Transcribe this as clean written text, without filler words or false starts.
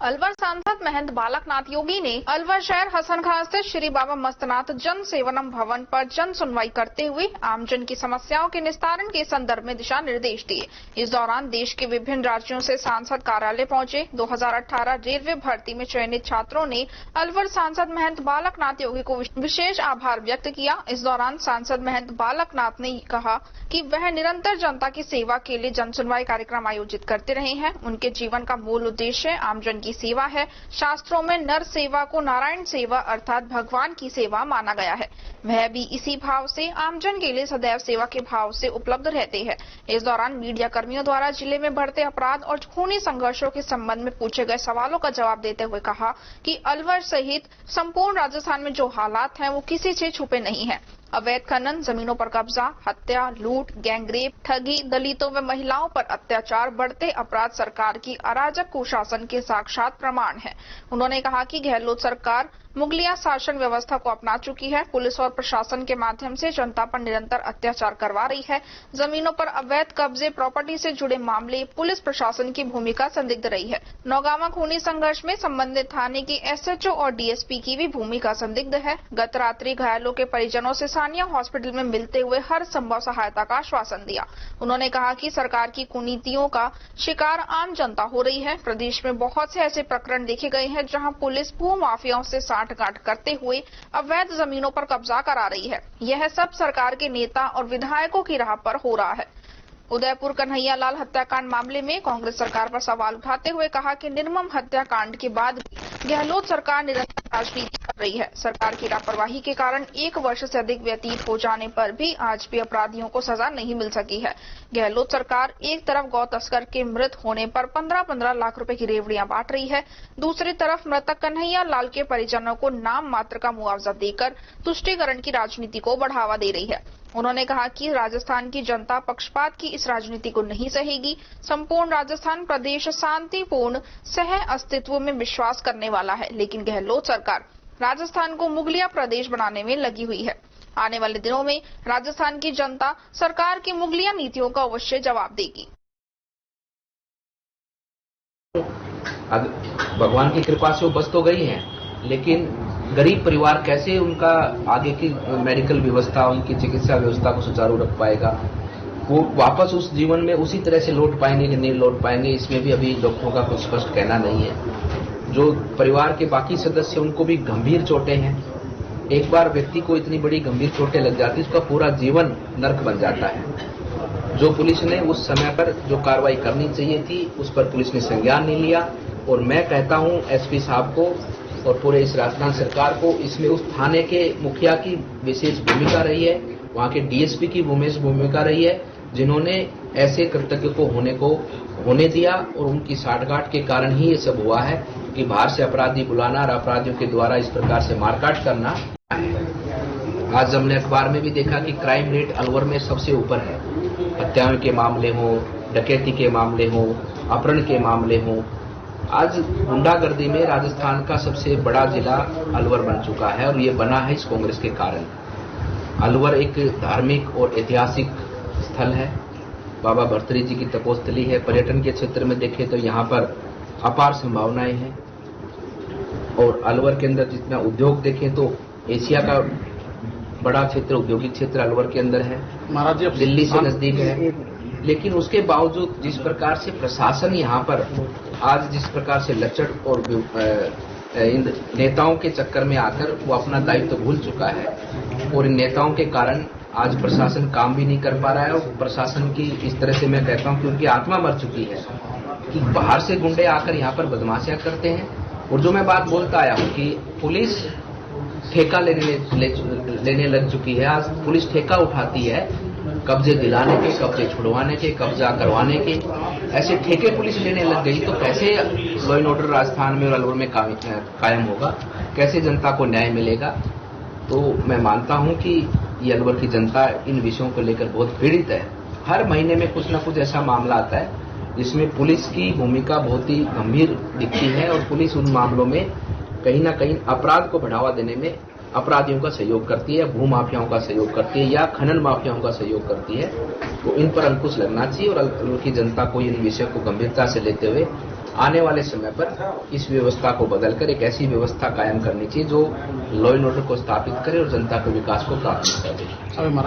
अलवर सांसद महंत बालकनाथ योगी ने अलवर शहर हसन खां स्थित श्री बाबा मस्तनाथ जन सेवनम भवन पर जन सुनवाई करते हुए आमजन की समस्याओं के निस्तारण के संदर्भ में दिशा निर्देश दिए। इस दौरान देश के विभिन्न राज्यों से सांसद कार्यालय पहुंचे 2018 रेलवे भर्ती में चयनित छात्रों ने अलवर सांसद महंत बालकनाथ योगी को विशेष आभार व्यक्त किया। इस दौरान सांसद महंत बालकनाथ ने कहा कि वह निरंतर जनता की सेवा के लिए जन सुनवाई कार्यक्रम आयोजित करते रहे हैं। उनके जीवन का मूल उद्देश्य आमजन की सेवा है। शास्त्रों में नर सेवा को नारायण सेवा अर्थात भगवान की सेवा माना गया है। वह भी इसी भाव से आमजन के लिए सदैव सेवा के भाव से उपलब्ध रहते हैं। इस दौरान मीडिया कर्मियों द्वारा जिले में बढ़ते अपराध और खूनी संघर्षों के संबंध में पूछे गए सवालों का जवाब देते हुए कहा कि अलवर सहित संपूर्ण राजस्थान में जो हालात हैं वो किसी से छुपे नहीं है। अवैध खनन, जमीनों पर कब्जा, हत्या, लूट, गैंगरेप, ठगी, दलितों व महिलाओं पर अत्याचार, बढ़ते अपराध सरकार की अराजक कुशासन के साक्षात प्रमाण है। उन्होंने कहा कि गहलोत सरकार मुगलिया शासन व्यवस्था को अपना चुकी है। पुलिस और प्रशासन के माध्यम से जनता पर निरंतर अत्याचार करवा रही है। जमीनों पर अवैध कब्जे, प्रॉपर्टी से जुड़े मामले, पुलिस प्रशासन की भूमिका संदिग्ध रही है। नौगामा खूनी संघर्ष में संबंधित थाने की एसएचओ और डीएसपी की भी भूमिका संदिग्ध है। गत रात्रि घायलों के परिजनों से सानिया हॉस्पिटल में मिलते हुए हर संभव सहायता का आश्वासन दिया। उन्होंने कहा कि सरकार की कुनीतियों का शिकार आम जनता हो रही है। प्रदेश में बहुत से ऐसे प्रकरण देखे गए हैं जहां पुलिस भू माफियाओं से साठगांठ करते हुए अवैध जमीनों पर कब्जा करा रही है। यह सब सरकार के नेता और विधायकों की राह पर हो रहा है। उदयपुर कन्हैया लाल हत्याकांड मामले में कांग्रेस सरकार पर सवाल उठाते हुए कहा कि निर्मम हत्याकांड के बाद भी गहलोत सरकार निरंतर राजनीति कर रही है। सरकार की लापरवाही के कारण 1 वर्ष से अधिक व्यतीत हो जाने पर भी आज भी अपराधियों को सजा नहीं मिल सकी है। गहलोत सरकार एक तरफ गौ तस्कर के मृत होने पर 15-15 लाख रुपए की रेवड़ियां बांट रही है, दूसरी तरफ मृतक कन्हैया लाल के परिजनों को नाम मात्र का मुआवजा देकर तुष्टीकरण की राजनीति को बढ़ावा दे रही है। उन्होंने कहा कि राजस्थान की जनता पक्षपात की इस राजनीति को नहीं सहेगी। संपूर्ण राजस्थान प्रदेश शांतिपूर्ण सह अस्तित्व में विश्वास करने वाला है, लेकिन गहलोत सरकार राजस्थान को मुगलिया प्रदेश बनाने में लगी हुई है। आने वाले दिनों में राजस्थान की जनता सरकार की मुगलिया नीतियों का अवश्य जवाब देगी। भगवान की कृपा से वो बच तो गई हैं, लेकिन गरीब परिवार कैसे उनका आगे की मेडिकल व्यवस्था, उनकी चिकित्सा व्यवस्था को सुचारू रख पाएगा, वो वापस उस जीवन में उसी तरह से लौट पाएंगे कि नहीं लौट पाएंगे, इसमें भी अभी डॉक्टरों का कुछ स्पष्ट कहना नहीं है। जो परिवार के बाकी सदस्य उनको भी गंभीर चोटें हैं। एक बार व्यक्ति को इतनी बड़ी गंभीर चोटें लग जाती है, उसका पूरा जीवन नर्क बन जाता है। जो पुलिस ने उस समय पर जो कार्रवाई करनी चाहिए थी उस पर पुलिस ने संज्ञान नहीं लिया, और मैं कहता हूं एसपी साहब को और पूरे इस राजस्थान सरकार को इसमें उस थाने के मुखिया की विशेष भूमिका रही है, वहां के डीएसपी की विशेष भूमिका रही है, जिन्होंने ऐसे कृत्य को होने दिया, और उनकी साठगांठ के कारण ही ये सब हुआ है कि बाहर से अपराधी बुलाना और अपराधियों के द्वारा इस प्रकार से मारकाट करना। आज हमने अखबार में भी देखा कि क्राइम रेट अलवर में सबसे ऊपर है। हत्याओं के मामले हो, डकैती के मामले हो, अपहरण के मामले हो। आज गुंडागर्दी में राजस्थान का सबसे बड़ा जिला अलवर बन चुका है, और ये बना है इस कांग्रेस के कारण। अलवर एक धार्मिक और ऐतिहासिक स्थल है, बाबा भर्तृहरि जी की तपोस्थली है। पर्यटन के क्षेत्र में देखें तो यहाँ पर अपार संभावनाएं हैं, और अलवर के अंदर जितना उद्योग देखें तो एशिया का बड़ा क्षेत्र, औद्योगिक क्षेत्र अलवर के अंदर है, दिल्ली से नजदीक है। लेकिन उसके बावजूद जिस प्रकार से प्रशासन यहाँ पर आज जिस प्रकार से लचर और इन नेताओं के चक्कर में आकर वो अपना दायित्व भूल चुका है, और इन नेताओं के कारण आज प्रशासन काम भी नहीं कर पा रहा है। और प्रशासन की इस तरह से मैं कहता हूँ कि उनकी आत्मा मर चुकी है कि बाहर से गुंडे आकर यहाँ पर बदमाशियां करते हैं। और जो मैं बात बोलता आया हूँ कि पुलिस ठेका लेने लग चुकी है। आज पुलिस ठेका उठाती है कब्जे दिलाने के, कब्जे छुड़वाने के, कब्जा करवाने के, ऐसे ठेके पुलिस लेने लग गई तो कैसे लॉ एंड ऑर्डर राजस्थान में और अलवर में कायम होगा, कैसे जनता को न्याय मिलेगा। तो मैं मानता हूं कि ये अलवर की जनता इन विषयों को लेकर बहुत पीड़ित है। हर महीने में कुछ न कुछ ऐसा मामला आता है जिसमें पुलिस की भूमिका बहुत ही गंभीर दिखती है, और पुलिस उन मामलों में कहीं न कहीं अपराध को बढ़ावा देने में अपराधियों का सहयोग करती है, भू माफियाओं का सहयोग करती है या खनन माफियाओं का सहयोग करती है। तो इन पर अंकुश लगना चाहिए, और अलवर की जनता को इन विषयों को गंभीरता से लेते हुए आने वाले समय पर इस व्यवस्था को बदलकर एक ऐसी व्यवस्था कायम करनी चाहिए जो लॉ एंड ऑर्डर को स्थापित करे और जनता के विकास को प्राथमिकता दे।